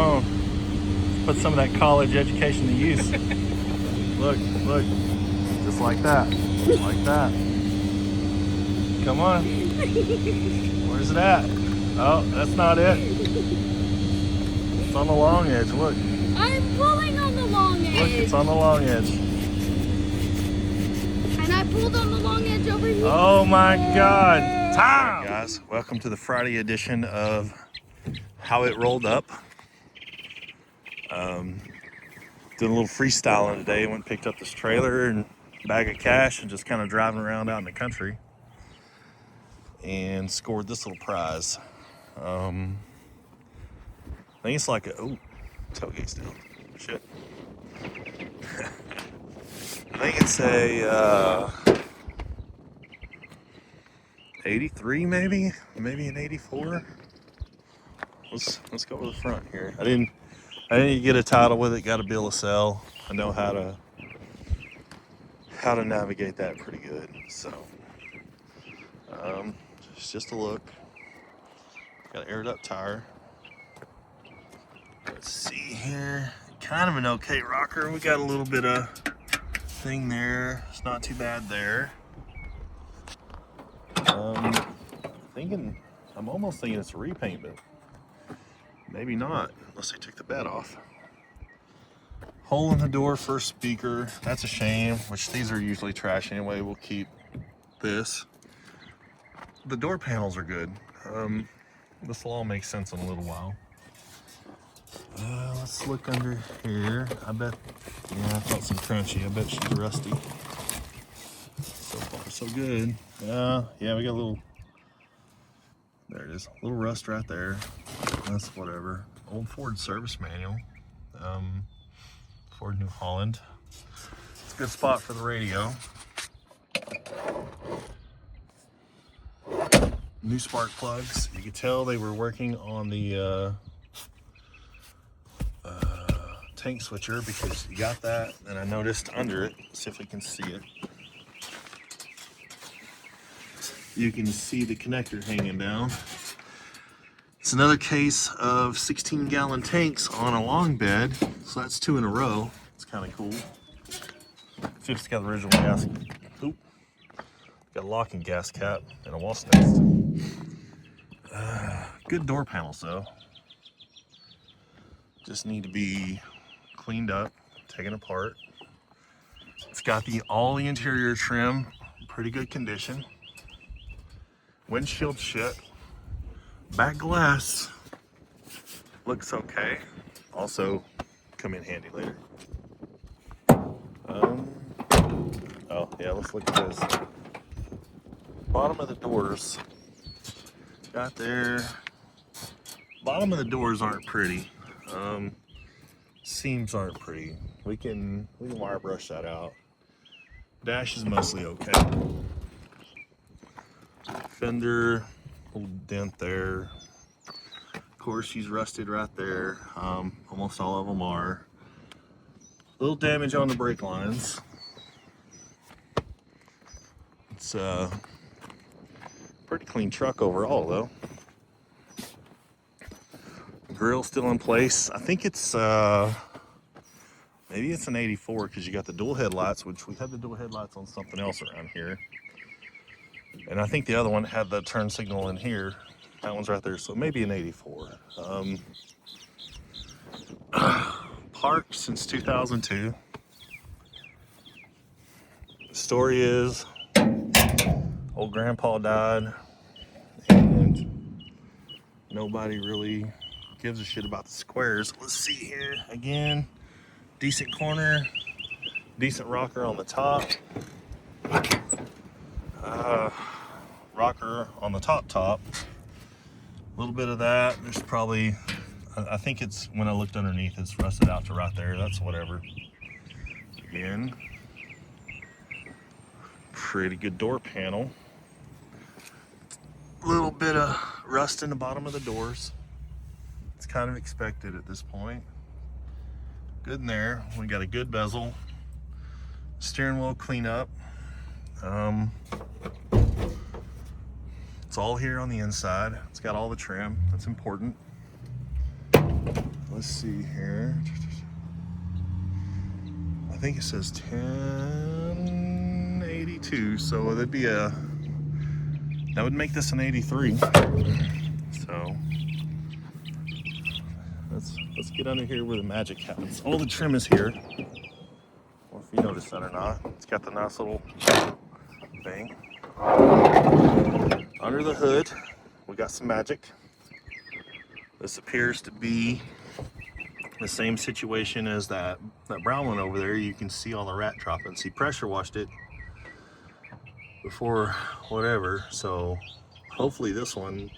on. Put some of that college education to use. Look. Just like that. Like that. Come on. Where's it at? Oh, that's not it. It's on the long edge. Look. I'm pulling on the long edge. Look, it's on the long edge. And I pulled on the long edge over here. Oh my God. Time! Right, guys, welcome to the Friday edition of How It Rolled Up. Doing a little freestyling today. Went and picked up this trailer and bag of cash and just kind of driving around out in the country. And scored this little prize. I think it's like a, oh, tailgate's down. Shit. I think it's a 83 maybe an 84. Let's go to the front here. I didn't get a title with it, got a bill of sale. I know how to navigate that pretty good. So just a look. Got an aired up tire. Let's see here. Kind of an okay rocker. We got a little bit of thing there. It's not too bad there. I'm almost thinking it's a repaint, but maybe not, unless they took the bed off. Hole in the door for a speaker. That's a shame, which these are usually trash anyway. We'll keep this. The door panels are good. This will all make sense in a little while. Let's look under here. I bet, yeah, I felt some crunchy. I bet she's rusty. So far, so good. Yeah, we got a little, there it is, a little rust right there. That's whatever. Old Ford service manual. Ford New Holland. It's a good spot for the radio. New spark plugs. You could tell they were working on the tank switcher because you got that, and I noticed under it, see if we can see it. You can see the connector hanging down. It's another case of 16-gallon tanks on a long bed, so that's 2 in a row. It's kind of cool. It's got the original gas. Oop. Got a locking gas cap and a wall nest. Good door panels though. Just need to be cleaned up, taken apart. It's got all the interior trim, pretty good condition. Windshield shit. Back glass looks okay. Also come in handy later. Oh yeah, let's look at this. Bottom of the doors. Got there. Bottom of the doors aren't pretty. Seams aren't pretty. We can wire brush that out. Dash is mostly okay. Fender, little dent there. Of course, she's rusted right there. Almost all of them are. Little damage on the brake lines. It's a pretty clean truck overall, though. Grill still in place. I think it's maybe it's an 84 because you got the dual headlights, which we had the dual headlights on something else around here. And I think the other one had the turn signal in here. That one's right there, so maybe an 84. Parked since 2002. The story is, old grandpa died, and nobody really gives a shit about the squares. Let's see here again. Decent corner, decent rocker on the top. Rocker on the top. A little bit of that. There's probably, I think it's, when I looked underneath, it's rusted out to right there. That's whatever. Again, pretty good door panel. A little bit of rust in the bottom of the doors. It's kind of expected at this point. Good in there. We got a good bezel. Steering wheel cleanup. It's all here on the inside. It's got all the trim. That's important. Let's let's see here. I think it says 1082, so that'd be that would make this an 83. So let's get under here where the magic happens. All the trim is here. Or if you notice that or not, it's got the nice little thing. Under the hood, we got some magic. This appears to be the same situation as that brown one over there. You can see all the rat droppings. He pressure washed it before whatever, so hopefully this one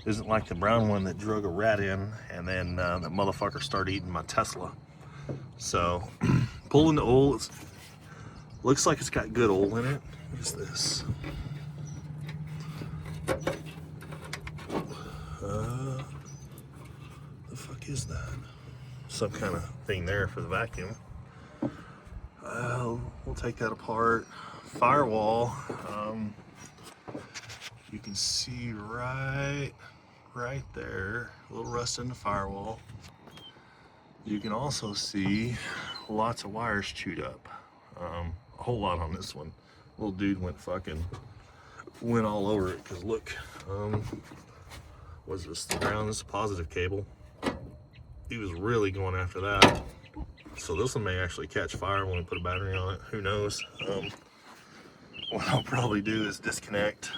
isn't like the brown one that drug a rat in and then that motherfucker started eating my Tesla. So pulling the oil, looks like it's got good oil in it. What is this? The fuck is that? Some kind of thing there for the vacuum. We'll take that apart. Firewall. You can see right there, a little rust in the firewall. You can also see lots of wires chewed up. A whole lot on this one. Little dude went all over it, because look, was this the ground? This is a positive cable. He was really going after that. So this one may actually catch fire when we put a battery on it. Who knows? What I'll probably do is disconnect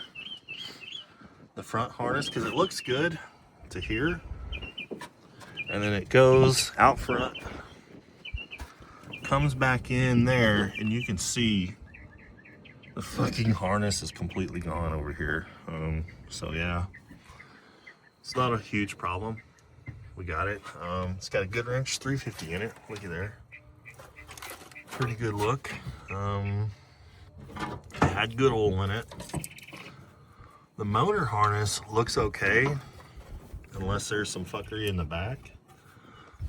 the front harness, because it looks good to here. And then it goes out front, comes back in there, and you can see the fucking harness is completely gone over here. So yeah, it's not a huge problem. We got it. It's got a good wrench 350 in it. Looky there. Pretty good look. Had good oil in it. The motor harness looks okay, unless there's some fuckery in the back.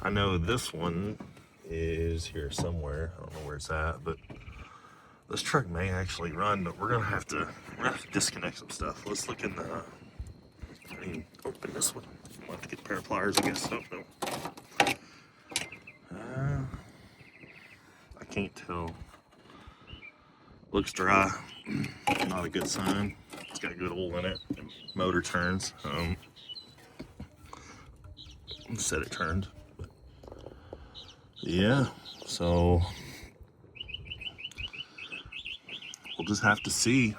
I know this one is here somewhere. I don't know where it's at, but this truck may actually run, but we're gonna have to disconnect some stuff. Let's look in the, I mean, open this one. We'll have to get a pair of pliers, I guess. Oh, no. I can't tell. Looks dry. Not a good sign. It's got good oil in it. Motor turns. Said it turned. But yeah, so we'll just have to see.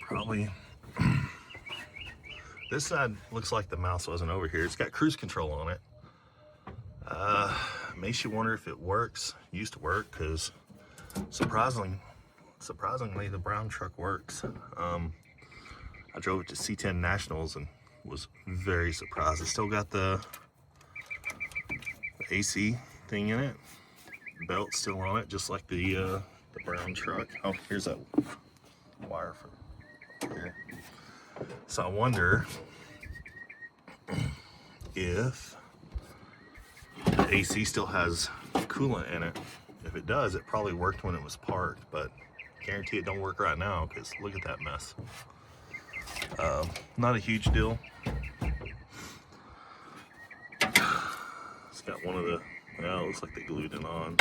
Probably this side looks like the mouse wasn't over here. It's got cruise control on it. Makes you wonder if it works. Used to work, because surprisingly the brown truck works. I drove it to C10 Nationals and was very surprised. It still got the AC thing in it. Belt's still on it, just like the brown truck. Oh, here's that wire from here. So I wonder if the AC still has coolant in it. If it does, it probably worked when it was parked, but guarantee it don't work right now, because look at that mess. Not a huge deal. It's got one of the, yeah, it looks like they glued it on.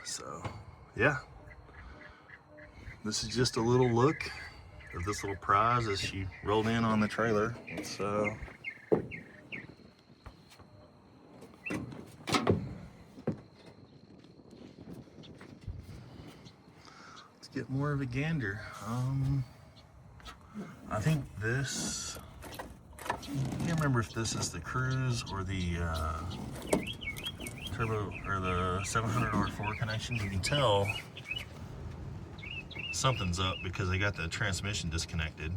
So yeah, this is just a little look of this little prize as she rolled in on the trailer. Let's get more of a gander. I think this, I can't remember if this is the Cruise or the turbo or the 700R4 connection. You can tell something's up because they got the transmission disconnected.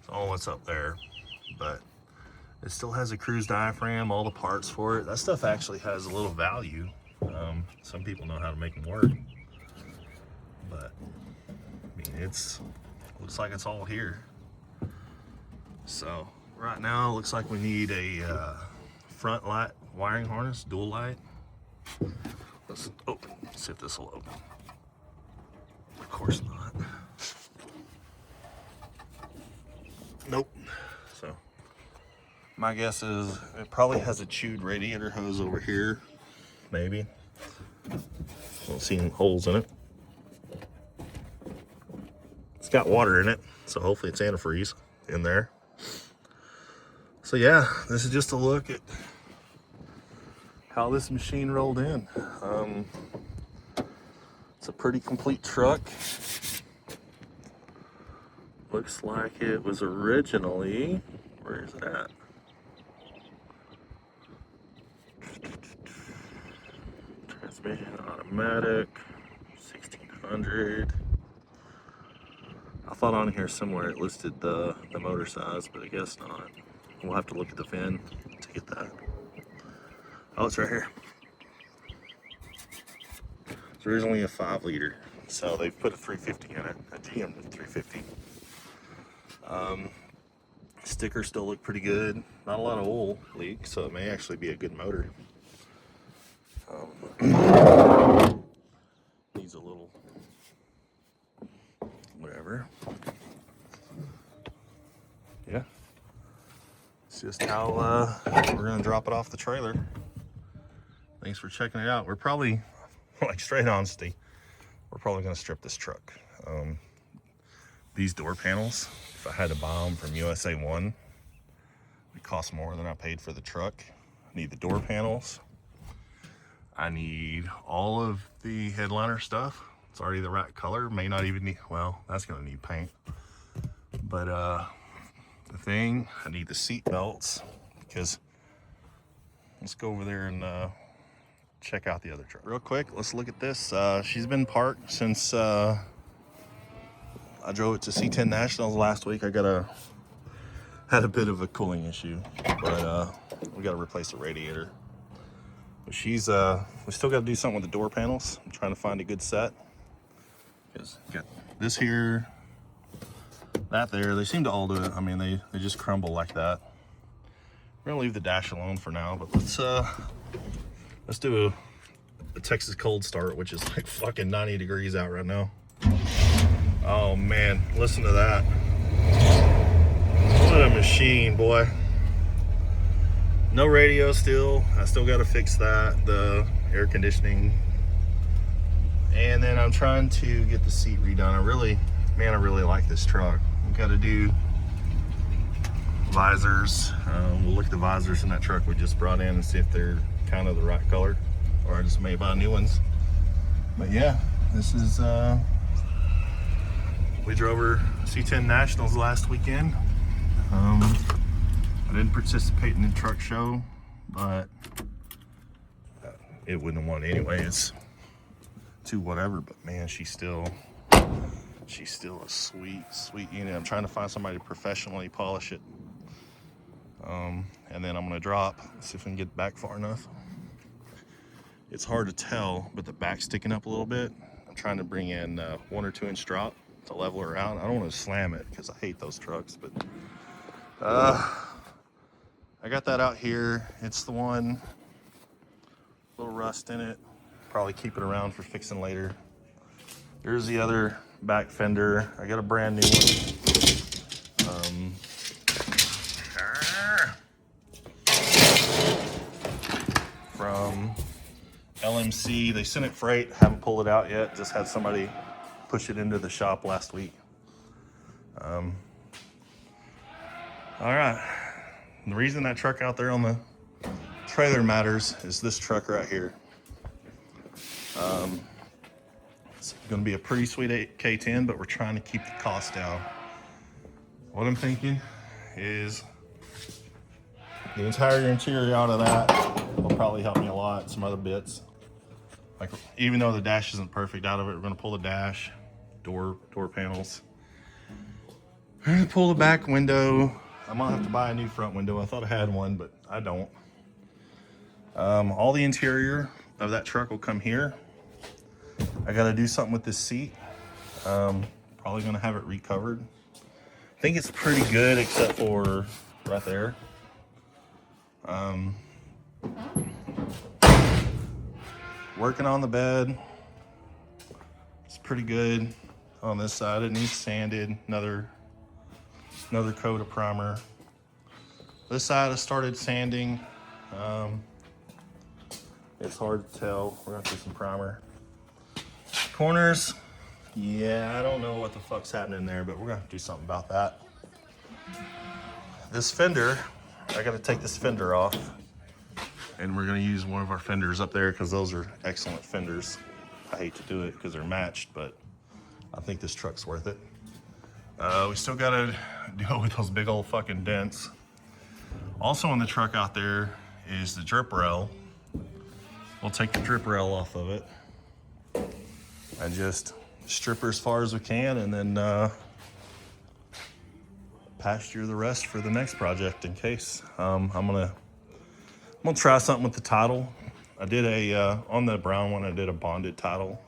So I don't know what's up there, but it still has a Cruise diaphragm, all the parts for it. That stuff actually has a little value. Some people know how to make them work, but I mean, looks like it's all here. So right now it looks like we need a front light wiring harness, dual light. Let's open, see if this will open. Of course not. Nope. So my guess is it probably has a chewed radiator hose over here. Maybe. Don't see any holes in it. It's got water in it, so hopefully it's antifreeze in there. So yeah, this is just a look at how this machine rolled in. It's a pretty complete truck. Looks like it was originally, where is it at? Transmission automatic, 1600. I thought on here somewhere it listed the motor size, but I guess not. We'll have to look at the VIN to get that. Oh, it's right here. It's originally a 5-liter, so they've put a 350 in it, a GM 350. Stickers still look pretty good. Not a lot of oil leak, so it may actually be a good motor. Needs a little whatever. Yeah. It's just how we're gonna drop it off the trailer. Thanks for checking it out. We're probably, like straight honesty, we're probably gonna strip this truck. These door panels, if I had to buy them from USA 1, it costs more than I paid for the truck. I need the door panels. I need all of the headliner stuff. It's already the right color. May not even need, well, that's gonna need paint. But the thing, I need the seat belts, because let's go over there and check out the other truck. Real quick, let's look at this. She's been parked since I drove it to C10 Nationals last week. I had a bit of a cooling issue, but we got to replace the radiator. But she's we still got to do something with the door panels. I'm trying to find a good set, because got this here, that there. They seem to all do it. I mean, they just crumble like that. We're gonna leave the dash alone for now, but let's do a Texas cold start, which is like fucking 90 degrees out right now. Oh man, listen to that. What a machine, boy. No radio still. I still got to fix that, the air conditioning. And then I'm trying to get the seat redone. I really like this truck. We got to do visors. We'll look at the visors in that truck we just brought in and see if they're kind of the right color, or I just may buy new ones. But yeah, this is we drove her C10 Nationals last weekend. I didn't participate in the truck show, but it wouldn't have won anyway. It's to whatever, but man, she's still a sweet unit. I'm trying to find somebody to professionally polish it. And then I'm gonna drop, see if we can get back far enough. It's hard to tell, but the back's sticking up a little bit. I'm trying to bring in 1 or 2 inch drop to level her out. I don't want to slam it because I hate those trucks, but I got that out here. It's the one, little rust in it. Probably keep it around for fixing later. Here's the other back fender. I got a brand new one. From LMC. They sent it freight, haven't pulled it out yet. Just had somebody push it into the shop last week. All right. And the reason that truck out there on the trailer matters is this truck right here. It's going to be a pretty sweet K10, but we're trying to keep the cost down. What I'm thinking is the entire interior out of that will probably help me a lot. Some other bits, like even though the dash isn't perfect out of it, we're going to pull the dash, door panels. We're going to pull the back window. I might have to buy a new front window. I thought I had one, but I don't. All the interior of that truck will come here. I got to do something with this seat. Probably going to have it recovered. I think it's pretty good except for right there. Working on the bed. It's pretty good on this side. It needs sanded. Another Another coat of primer. This side I started sanding. It's hard to tell. We're gonna do some primer. Corners, yeah, I don't know what the fuck's happening there, but we're gonna do something about that. This fender, I gotta take this fender off, and we're gonna use one of our fenders up there because those are excellent fenders. I hate to do it because they're matched, but I think this truck's worth it. We still gotta deal with those big old fucking dents. Also on the truck out there is the drip rail. We'll take the drip rail off of it and just strip her as far as we can, and then pasture the rest for the next project in case. I'm gonna try something with the title. I did on the brown one, I did a bonded title,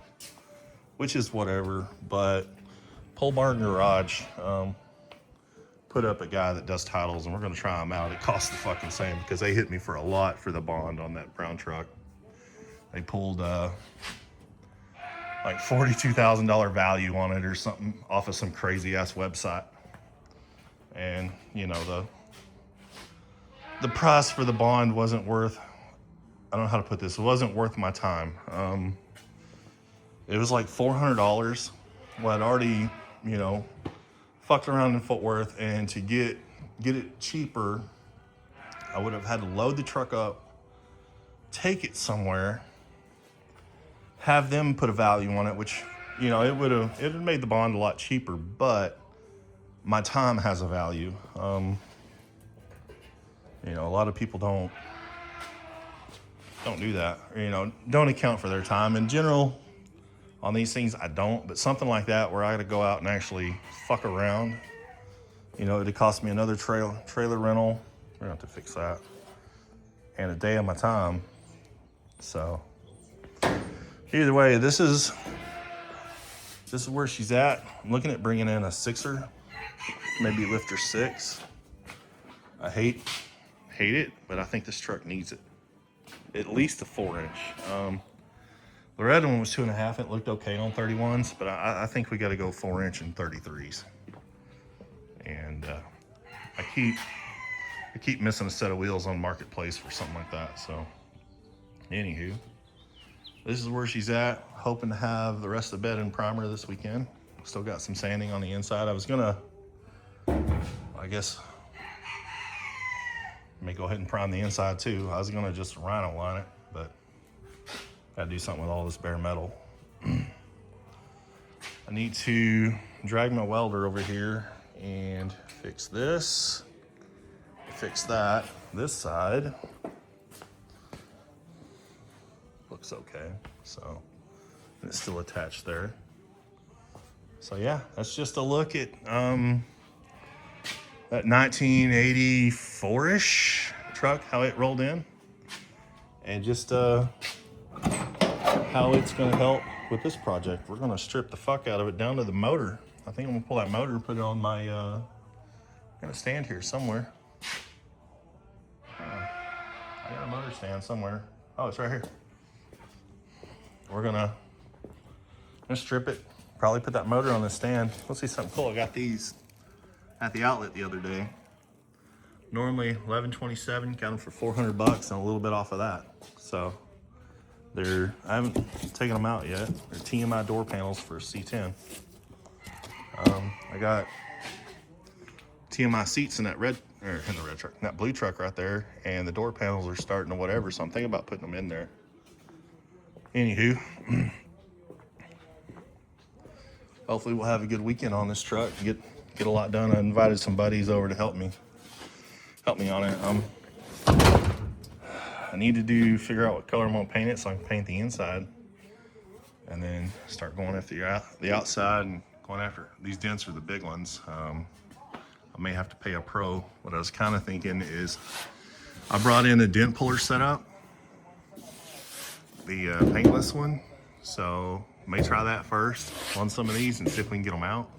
which is whatever, but Pole Barn Garage put up a guy that does titles, and we're gonna try them out. It costs the fucking same because they hit me for a lot for the bond on that brown truck. They pulled like $42,000 value on it or something off of some crazy ass website. And you know, the price for the bond wasn't worth, I don't know how to put this, it wasn't worth my time. It was like $400. Well, I'd already, you know, fucked around in Fort Worth, and to get it cheaper, I would have had to load the truck up, take it somewhere, have them put a value on it, which, you know, it would have made the bond a lot cheaper, but my time has a value. You know, a lot of people don't do that, or, you know, don't account for their time. In general, on these things, I don't, but something like that where I got to go out and actually fuck around, you know, it'd cost me another trailer rental. We're gonna have to fix that, and a day of my time. So either way, this is where she's at. I'm looking at bringing in a 6er, maybe lifter 6. I hate it, but I think this truck needs it. At least a 4-inch. The red one was 2.5. It looked okay on 31s, but I think we got to go 4-inch and 33s. And I keep missing a set of wheels on Marketplace for something like that. So, anywho, this is where she's at. Hoping to have the rest of the bed in primer this weekend. Still got some sanding on the inside. I was gonna, I guess, may go ahead and prime the inside too. I was gonna just rhino line it, but gotta do something with all this bare metal. I need to drag my welder over here and fix this, fix that. This side looks okay, so it's still attached there. So yeah, that's just a look at that 1984-ish truck, how it rolled in, and just how it's gonna help with this project. We're gonna strip the fuck out of it down to the motor. I think I'm gonna pull that motor and put it on my, gonna stand here somewhere. I got a motor stand somewhere. Oh, it's right here. We're gonna strip it, probably put that motor on the stand. Let's see something cool. I got these at the outlet the other day. Normally $11.27, got them for $400 and a little bit off of that. So I haven't taken them out yet. They're TMI door panels for C10. I got TMI seats in that that blue truck right there, and the door panels are starting to whatever, so I'm thinking about putting them in there. Anywho, hopefully we'll have a good weekend on this truck and get a lot done. I invited some buddies over to help me on it. I need to figure out what color I'm gonna paint it so I can paint the inside, and then start going after the outside and going after these dents are the big ones. I may have to pay a pro. What I was kind of thinking is I brought in a dent puller setup, the paintless one, so may try that first on some of these and see if we can get them out.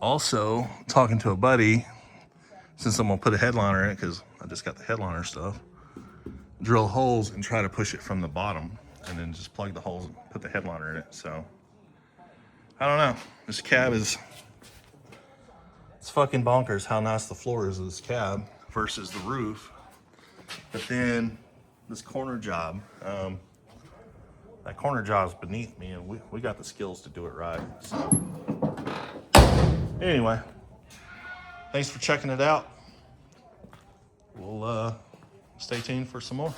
Also, talking to a buddy, since I'm gonna put a headliner in it because I just got the headliner stuff, drill holes and try to push it from the bottom, and then just plug the holes and put the headliner in it. So I don't know, this cab it's It's fucking bonkers how nice the floor is of this cab versus the roof. But then this corner job, that corner job's beneath me, and we got the skills to do it right. So anyway, thanks for checking it out. We'll stay tuned for some more.